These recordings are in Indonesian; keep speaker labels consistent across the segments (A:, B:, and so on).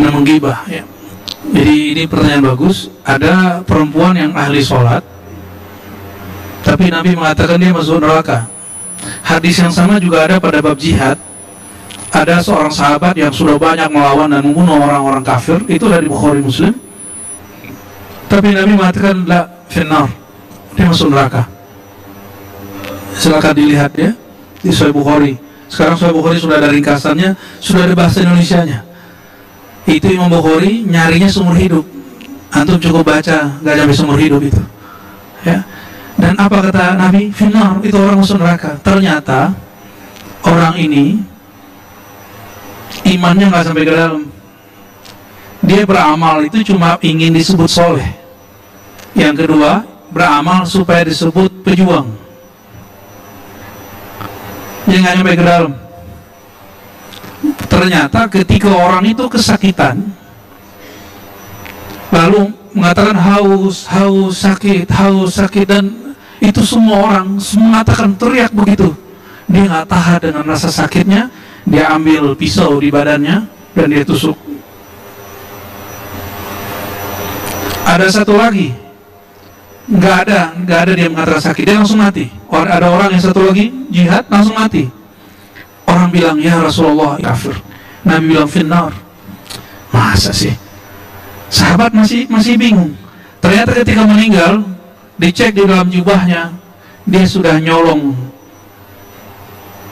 A: karena menggibah ya. Jadi ini pertanyaan bagus. Ada perempuan yang ahli sholat, tapi Nabi mengatakan dia masuk neraka. Hadis yang sama juga ada pada bab jihad. Ada seorang sahabat yang sudah banyak melawan dan membunuh orang-orang kafir. Itu dari Bukhari Muslim. Tapi Nabi mengatakan la finnar, dia masuk neraka. Silakan dilihat ya di Sahih Bukhari. Sekarang Sahih Bukhari sudah ada ringkasannya, sudah ada bahasa Indonesianya. Itu Imam Bukhari nyarinya seumur hidup. Antum cukup baca, gak sampai seumur hidup itu ya. Dan apa kata Nabi? Finnar, itu orang masuk neraka. Ternyata orang ini imannya gak sampai ke dalam. Dia beramal itu cuma ingin disebut soleh. Yang kedua, beramal supaya disebut pejuang. Dia gak sampai ke dalam. Ternyata ketika orang itu kesakitan, lalu mengatakan haus sakit, dan itu semua orang mengatakan, teriak begitu. Dia nggak tahan dengan rasa sakitnya, dia ambil pisau di badannya dan dia tusuk. Ada satu lagi, nggak ada dia mengatakan sakit, dia langsung mati. Ada orang yang satu lagi jihad langsung mati. Orang bilang, ya Rasulullah, kafir. Nabi bilang, finnar. Masa sih? Sahabat masih bingung. Ternyata ketika meninggal, dicek di dalam jubahnya, dia sudah nyolong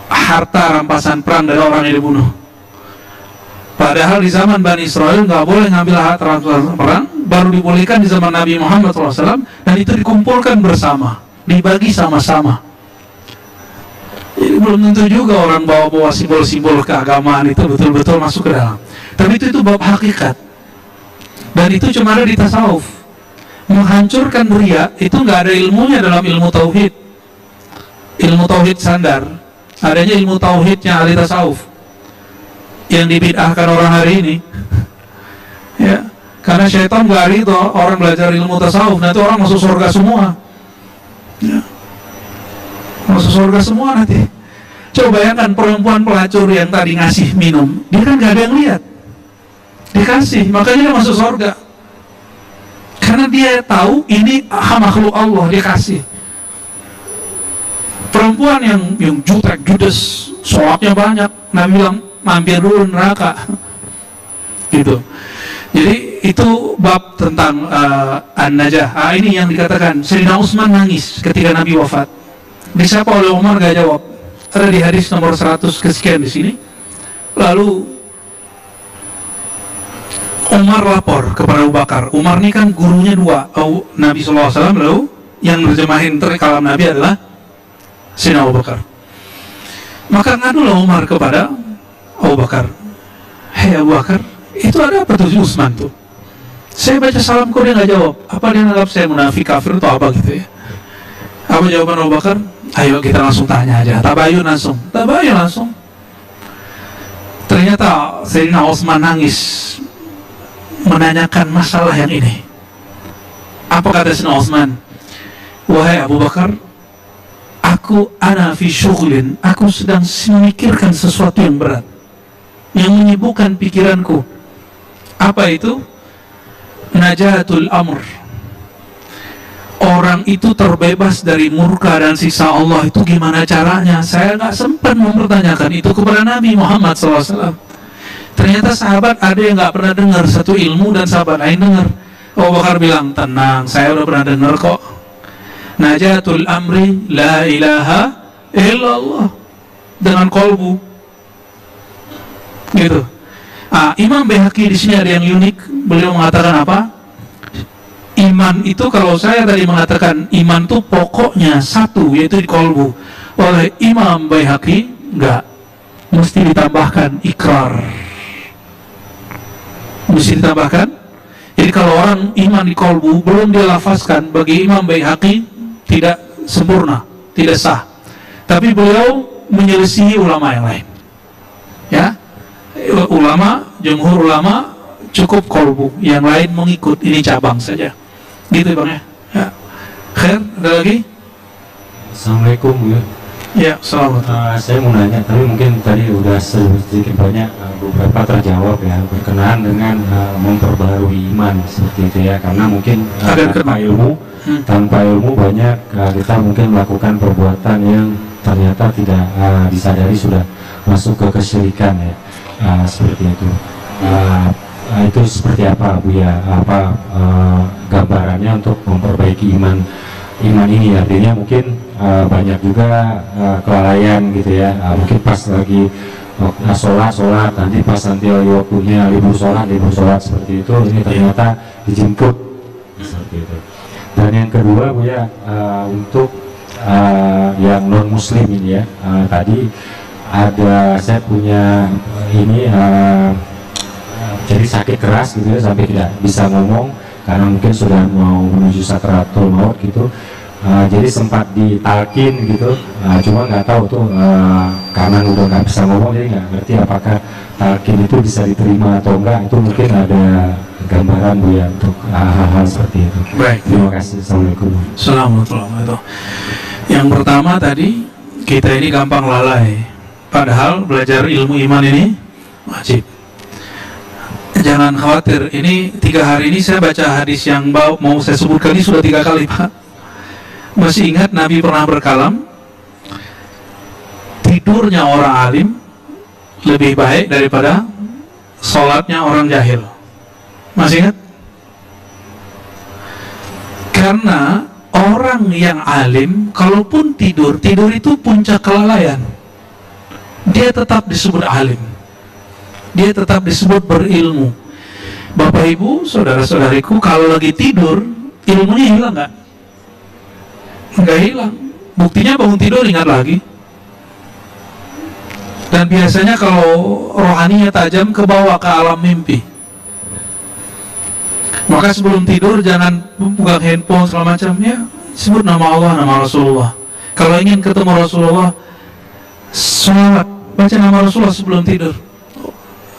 A: harta rampasan perang dari orang yang dibunuh. Padahal di zaman Bani Israel nggak boleh ngambil harta rampasan perang, baru dibolehkan di zaman Nabi Muhammad SAW, dan itu dikumpulkan bersama, dibagi sama-sama. Jadi belum tentu juga orang bawa simbol-simbol keagamaan itu betul-betul masuk ke dalam. Tapi itu bab hakikat. Dan itu cuma ada di tasawuf. Menghancurkan riya itu nggak ada ilmunya dalam ilmu tauhid. Ilmu tauhid standar. Adanya ilmu tauhidnya ahli tasawuf yang dibid'ahkan orang hari ini. Ya, karena syaitan nggak hari itu orang belajar ilmu tasawuf, nanti orang masuk surga semua. Ya. Masuk surga semua nanti. Coba bayangkan perempuan pelacur yang tadi ngasih minum, dia kan gak ada yang lihat, dikasih, makanya dia masuk surga. Karena dia tahu ini makhluk Allah, dia kasih. Perempuan yang jutek, judes, sholatnya banyak, Nabi bilang mampir dulu neraka. Gitu. Jadi itu bab tentang an-najah. Ini yang dikatakan Sayyidina Utsman nangis ketika Nabi wafat. Disapa oleh Umar gak jawab. Ada di hadis nomor 100 kesekian di sini. Lalu Umar lapor kepada Abu Bakar. Umar ini kan gurunya dua, Nabi SAW, lalu yang nerjemahin kalam Nabi adalah Sayyidina Abu Bakar. Maka ngadulah Umar kepada Abu Bakar. Hei Abu Bakar, itu ada apa tuh Utsman tuh? Saya baca salam kok dia gak jawab. Apa dia anggap saya munafik, kafir atau apa gitu ya? Apa jawaban Abu Bakar? Ayo kita langsung tanya aja, tabayun langsung. Ternyata Sayyidina Utsman nangis menanyakan masalah yang ini. Apa kata Sayyidina Utsman? Wahai Abu Bakar, ana fi syughlin, aku sedang memikirkan sesuatu yang berat, yang menyibukkan pikiranku. Apa itu? Najatul amr. Orang itu terbebas dari murka dan siksa Allah itu gimana caranya? Saya nggak sempat mempertanyakan itu kepada Nabi Muhammad SAW. Ternyata sahabat ada yang nggak pernah dengar satu ilmu dan sahabat lain dengar. Abu Bakar bilang, tenang, saya udah pernah dengar kok. Najatul amri la ilaha illallah, dengan kolbu. Gitu. Imam Baihaqi di sini ada yang unik. Beliau mengatakan apa? Iman itu, kalau saya tadi mengatakan iman itu pokoknya satu, yaitu di kolbu. Oleh Imam Baihaqi enggak, mesti ditambahkan ikrar, mesti ditambahkan. Jadi kalau orang iman di kolbu belum dia lafazkan, bagi Imam Baihaqi tidak sempurna, tidak sah. Tapi beliau menyelisihi ulama yang lain. Ya, jumhur ulama cukup kolbu, yang lain mengikut, ini cabang saja. Gitu Bang ya. Khair, ada lagi?
B: Assalamualaikum ya.
A: Ya, selamat.
B: Saya mau nanya, tapi mungkin tadi udah sedikit banyak beberapa terjawab ya, berkenaan dengan memperbarui iman seperti itu ya, karena mungkin tanpa ilmu banyak kita mungkin melakukan perbuatan yang ternyata tidak disadari sudah masuk ke kesyirikan ya, seperti itu. Itu seperti apa Bu ya, gambarannya untuk memperbaiki iman ini, artinya mungkin banyak juga kelalaian gitu ya, mungkin pas lagi sholat nanti pas nanti waktunya libur sholat seperti itu, ini ternyata dijemput seperti itu. Dan yang kedua Bu ya, untuk yang non muslim ini ya, tadi ada saya punya ini jadi sakit keras gitu ya, sampai tidak bisa ngomong karena mungkin sudah mau menuju sakaratul maut gitu. Jadi sempat ditalkin gitu, cuma nggak tahu tuh karena udah nggak bisa ngomong, jadi nggak ngerti apakah talkin itu bisa diterima atau enggak. Itu mungkin ada gambaran Bu ya untuk hal-hal seperti itu.
A: Baik,
B: terima kasih. Assalamualaikum.
A: Assalamualaikum. Yang pertama tadi, kita ini gampang lalai, padahal belajar ilmu iman ini wajib. Jangan khawatir, ini 3 hari ini saya baca hadis yang mau saya sebutkan ini sudah 3 kali Pak. Masih ingat Nabi pernah berkalam, tidurnya orang alim lebih baik daripada sholatnya orang jahil. Masih ingat? Karena orang yang alim, kalaupun tidur itu puncak kelalaian. Dia tetap disebut alim, dia tetap disebut berilmu. Bapak Ibu, saudara-saudariku, kalau lagi tidur, ilmunya hilang nggak? Nggak hilang. Buktinya bangun tidur ingat lagi. Dan biasanya kalau rohaninya tajam, ke bawah ke alam mimpi. Maka sebelum tidur jangan buka handphone segala macam ya, sebut nama Allah, nama Rasulullah. Kalau ingin ketemu Rasulullah, sholat, baca nama Rasulullah sebelum tidur.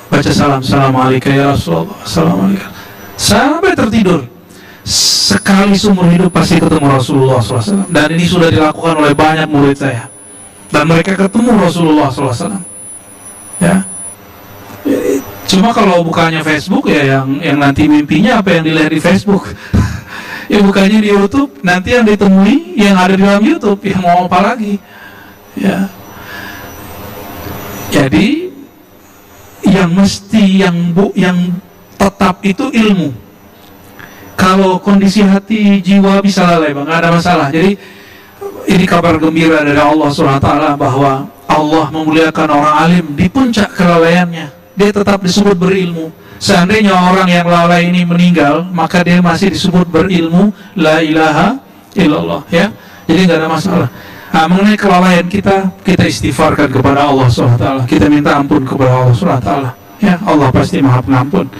A: Baca salam, assalamualaikum ya Rasulullah, assalamualaikum, sampai tertidur. Sekali seumur hidup pasti ketemu Rasulullah SAW. Dan ini sudah dilakukan oleh banyak murid saya, dan mereka ketemu Rasulullah SAW ya. Cuma kalau bukannya Facebook ya, yang nanti mimpinya apa yang dilihat di Facebook. Ya bukannya di YouTube, nanti yang ditemui yang ada di dalam YouTube, yang mau apa lagi ya. Jadi yang mesti yang tetap itu ilmu. Kalau kondisi hati jiwa bisa lalai Bang, nggak ada masalah. Jadi ini kabar gembira dari Allah SWT bahwa Allah memuliakan orang alim di puncak kelalaiannya. Dia tetap disebut berilmu. Seandainya orang yang lalai ini meninggal, maka dia masih disebut berilmu, la ilaha illallah ya. Jadi nggak ada masalah. Mengenai kelalaian kita istighfarkan kepada Allah SWT. Kita minta ampun kepada Allah SWT ya. Allah pasti maha pengampun.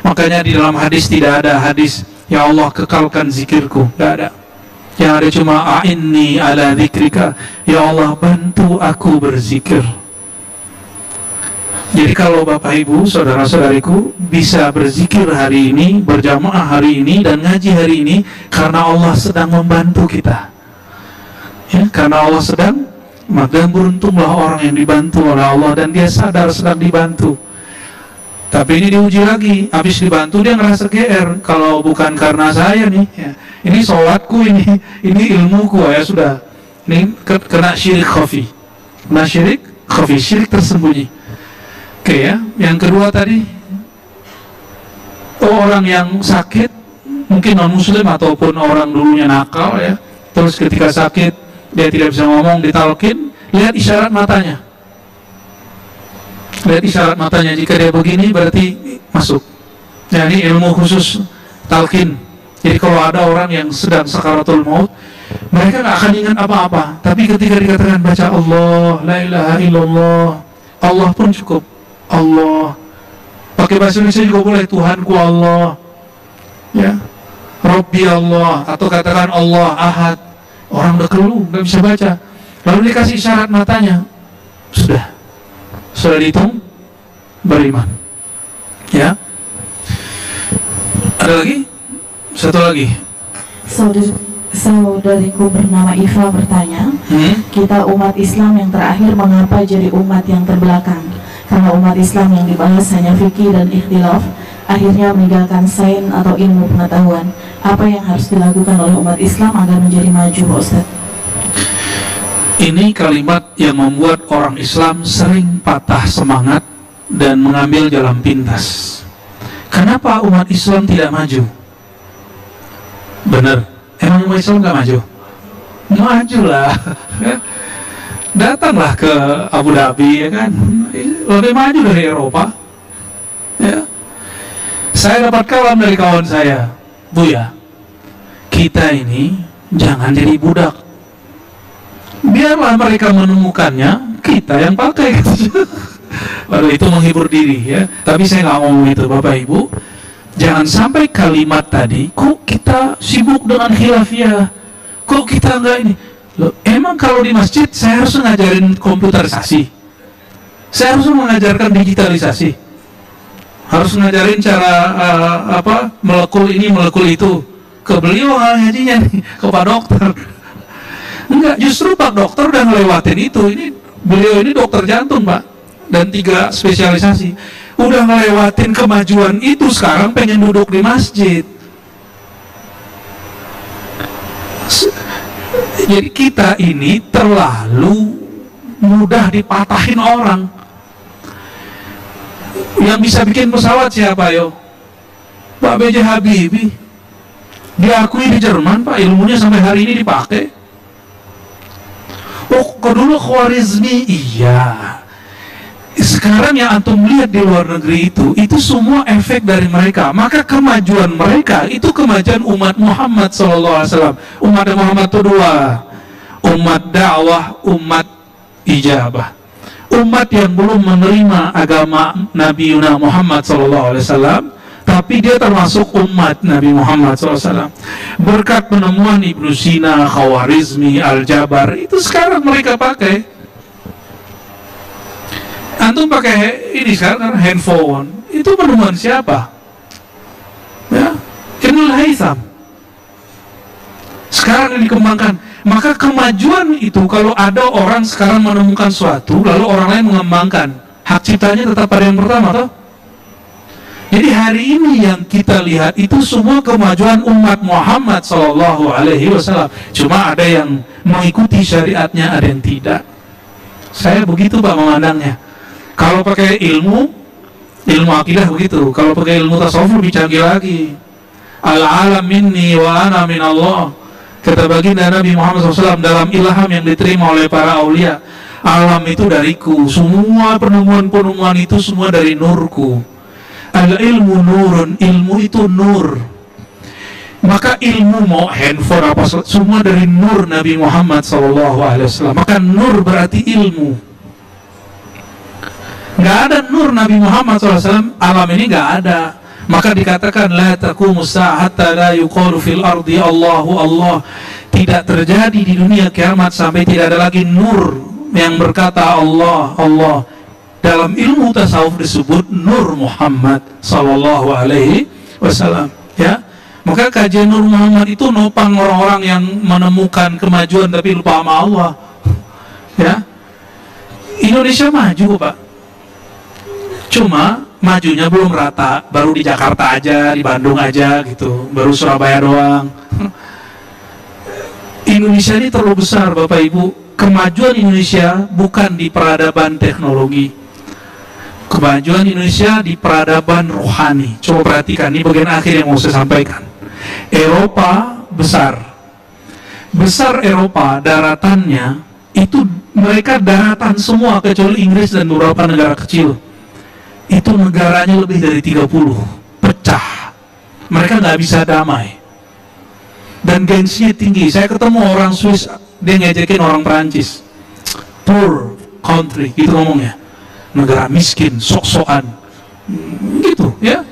A: Makanya di dalam hadis tidak ada hadis ya Allah kekalkan zikirku, tidak ada. Yang ada cuma a'inni ala zikrika, ya Allah bantu aku berzikir. Jadi kalau Bapak Ibu, saudara-saudariku bisa berzikir hari ini, berjamaah hari ini, dan ngaji hari ini, karena Allah sedang membantu kita ya, karena Allah sedang, maka beruntunglah orang yang dibantu oleh Allah dan dia sadar sedang dibantu. Tapi ini diuji lagi, habis dibantu dia ngerasa GR, kalau bukan karena saya nih ya, ini sholatku, ini ilmuku ya sudah, ini kena syirik khafi, kena syirik khafi, syirik tersembunyi. Oke ya. Yang kedua tadi, orang yang sakit, mungkin non muslim ataupun orang dulunya nakal ya, terus ketika sakit dia tidak bisa ngomong, ditalkin, lihat isyarat matanya. Lihat isyarat matanya, jika dia begini berarti masuk. Nah, ini ilmu khusus talqin. Jadi kalau ada orang yang sedang sakaratul maut, mereka nggak akan ingat apa-apa, tapi ketika dikatakan baca Allah, la ilaha illallah, Allah pun cukup. Allah, pakai bahasa Indonesia juga boleh, Tuhanku Allah ya, Rabbi Allah, atau katakan Allah Ahad. Orang udah keluh, nggak bisa baca, lalu dikasih isyarat matanya, sudah dihitung beriman ya. Ada lagi? Satu lagi.
C: Saudariku bernama Iva bertanya, kita umat Islam yang terakhir mengapa jadi umat yang terbelakang? Karena umat Islam yang dibahas hanya fikih dan ikhtilaf, akhirnya meninggalkan sains atau ilmu pengetahuan. Apa yang harus dilakukan oleh umat Islam agar menjadi maju, Pak Ustaz?
A: Ini kalimat yang membuat orang Islam sering patah semangat dan mengambil jalan pintas. Kenapa umat Islam tidak maju? Benar, emang umat Islam nggak maju? Majulah. Datanglah ke Abu Dhabi, ya kan? Lebih maju dari Eropa. Ya. Saya dapat kalam dari kawan saya, Buya, kita ini jangan jadi budak. Biarlah mereka menemukannya, kita yang pakai. Waduh, itu menghibur diri ya. Tapi saya nggak ngomong itu, Bapak Ibu. Jangan sampai kalimat tadi, kok kita sibuk dengan khilafiyah, kok kita nggak ini. Loh, emang kalau di masjid saya harus ngajarin komputerisasi, saya harus mengajarkan digitalisasi, harus ngajarin cara melekul ini melekul itu ke beliau ngajinya nih, ke Pak Dokter. Enggak, justru Pak Dokter udah ngelewatin itu. Ini beliau ini dokter jantung, Pak, dan 3 spesialisasi, udah ngelewatin kemajuan itu. Sekarang pengen duduk di masjid. Jadi kita ini terlalu mudah dipatahin orang. Yang bisa bikin pesawat siapa, yo? Pak B.J. Habibie. Diakui di Jerman, Pak, ilmunya sampai hari ini dipakai. Oh, kok dulu Khwarizmi? Iya. Sekarang yang antum lihat di luar negeri itu semua efek dari mereka. Maka kemajuan mereka itu kemajuan umat Muhammad SAW. Umat Muhammad itu 2, umat dakwah, umat ijabah. Umat yang belum menerima agama Nabi Muhammad SAW, tapi dia termasuk umat Nabi Muhammad SAW. Berkat penemuan Ibnu Sina, Khawarizmi, Al-Jabar, itu sekarang mereka pakai. Antum pakai ini sekarang handphone, itu penemuan siapa? Ya, Ibnul Haytham. Sekarang dikembangkan. Maka kemajuan itu, kalau ada orang sekarang menemukan suatu, lalu orang lain mengembangkan, hak ciptanya tetap pada yang pertama, toh? Jadi hari ini yang kita lihat itu semua kemajuan umat Muhammad SAW. Cuma ada yang mengikuti syariatnya, ada yang tidak. Saya begitu, Pak, memandangnya. Kalau pakai ilmu akidah begitu. Kalau pakai ilmu tasawuf lebih canggih lagi. Al-alam minni wa ana min Allah. Kata baginda Nabi Muhammad SAW dalam ilham yang diterima oleh para aulia, alam itu dariku. Semua penemuan-penemuan itu semua dari nurku. Al-ilmu nurun, ilmu itu nur. Maka ilmu mau handphone apa semua dari nur Nabi Muhammad SAW. Maka nur berarti ilmu. Nggak ada nur Nabi Muhammad SAW, alam ini nggak ada. Maka dikatakan la taqumu sa'ata la yuqalu fil ardi Allahu Allah. Tidak terjadi di dunia kiamat sampai tidak ada lagi nur yang berkata Allah Allah. Dalam ilmu tasawuf disebut nur Muhammad sallallahu alaihi wasallam, ya. Maka kajian nur Muhammad itu nopang orang-orang yang menemukan kemajuan tapi lupa sama Allah. Ya. Indonesia maju, Pak. Cuma majunya belum rata, baru di Jakarta aja, di Bandung aja gitu, baru Surabaya doang. Indonesia ini terlalu besar, Bapak Ibu. Kemajuan Indonesia bukan di peradaban teknologi. Kemajuan Indonesia di peradaban rohani. Coba perhatikan, ini bagian akhir yang mau saya sampaikan. Eropa besar. Besar Eropa, daratannya itu mereka daratan semua kecuali Inggris dan beberapa negara kecil. Itu negaranya lebih dari 30, pecah. Mereka nggak bisa damai dan gengsinya tinggi. Saya ketemu orang Swiss, dia ngejekin orang Perancis, poor country gitu ngomongnya, negara miskin, sok-sokan gitu ya.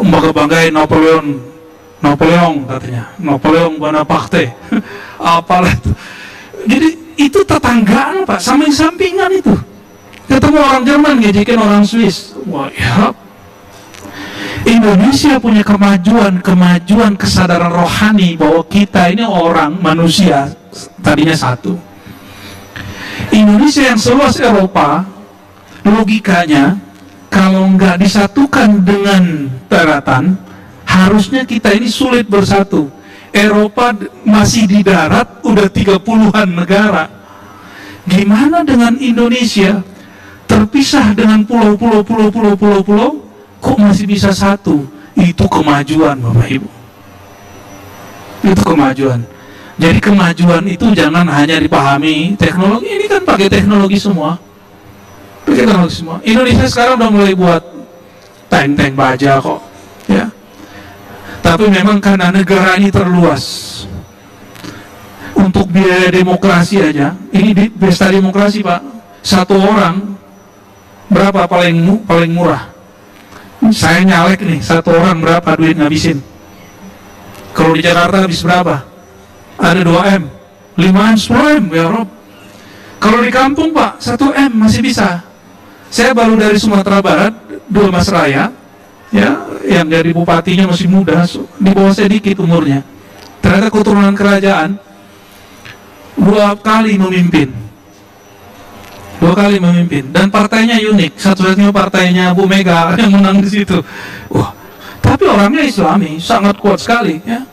A: Bangga-banggain Napoleon katanya, Napoleon Bonaparte apalah itu. Jadi itu tetanggaan, Pak, samping-sampingan itu. Ketemu orang Jerman ngejekin orang Swiss. Wah, ya. Indonesia punya kemajuan kesadaran rohani bahwa kita ini orang manusia tadinya satu. Indonesia yang seluas Eropa, logikanya kalau nggak disatukan dengan daratan, harusnya kita ini sulit bersatu. Eropa masih di darat udah 30-an negara. Gimana dengan Indonesia terpisah dengan pulau-pulau, kok masih bisa satu? Itu kemajuan, Bapak Ibu. Itu kemajuan. Jadi kemajuan itu jangan hanya dipahami teknologi. Ini kan pakai teknologi semua. Pakai teknologi semua. Indonesia sekarang udah mulai buat tank-tank baja kok, ya. Tapi memang karena negara ini terluas, untuk biaya demokrasi aja, ini di pesta demokrasi Pak, satu orang berapa paling murah? Saya nyalek nih, satu orang berapa duit ngabisin? Kalau di Jakarta habis berapa? Ada 2M, 5M, 10M ya Rob. Kalau di kampung Pak, 1M masih bisa. Saya baru dari Sumatera Barat, Mas Raya, ya, yang dari bupatinya masih muda, di bawah saya dikit umurnya. Ternyata keturunan kerajaan, 2 kali memimpin. Dan partainya unik, satu-satunya partainya Bu Mega yang menang di situ. Wah, tapi orangnya Islami, sangat kuat sekali, ya.